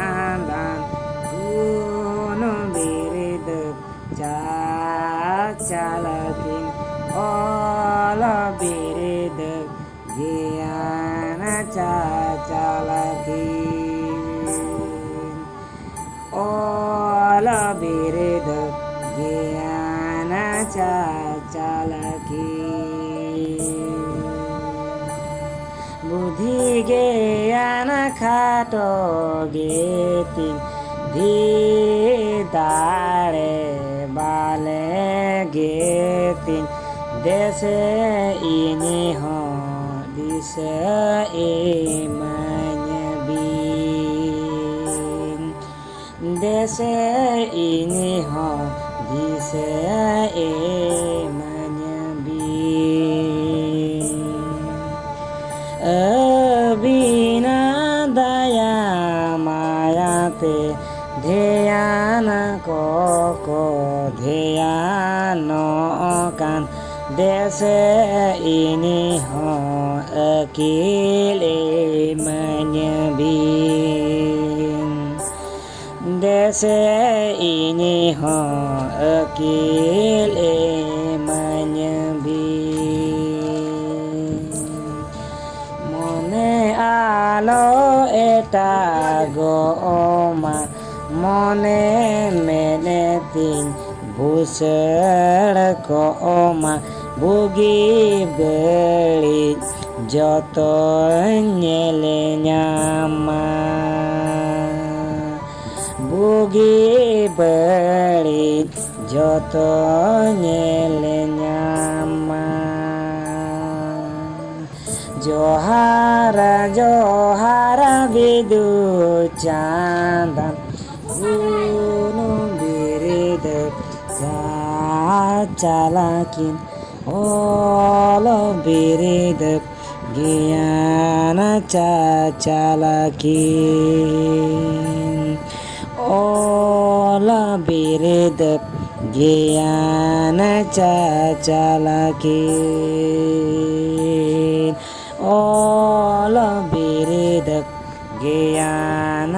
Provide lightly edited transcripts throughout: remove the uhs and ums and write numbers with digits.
चांदन गुण बिरद चालकिन ओल बिरद ज्ञान चालकिन ओल बिरद ज्ञान चालकिन बुद्धि ज्ञान खाटो गेति दाड़े बाले गेतिन देशे इनि हो दिस ए मनबीन देशे इनि हो दिस ए मनबीन अबिना दया मायाते ध्यान को ध्यान कान देशे इनि हो अकेले मनबीन देशे इनि हो अकेले मनबीन मने आलो एटा गोमा मने मेने तीन भूषण कोमा बुगी बेड़ी जतो नेले न्यामा बुगी बेड़ी जतो नेले न्यामा जोहार जोहार विदु चांदन गुण बिरद चालकिन ओल बिरद ज्ञान चालकिन ओल बिरद ज्ञान चालकिन ओल बिरद ज्ञान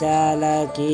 चालकिन।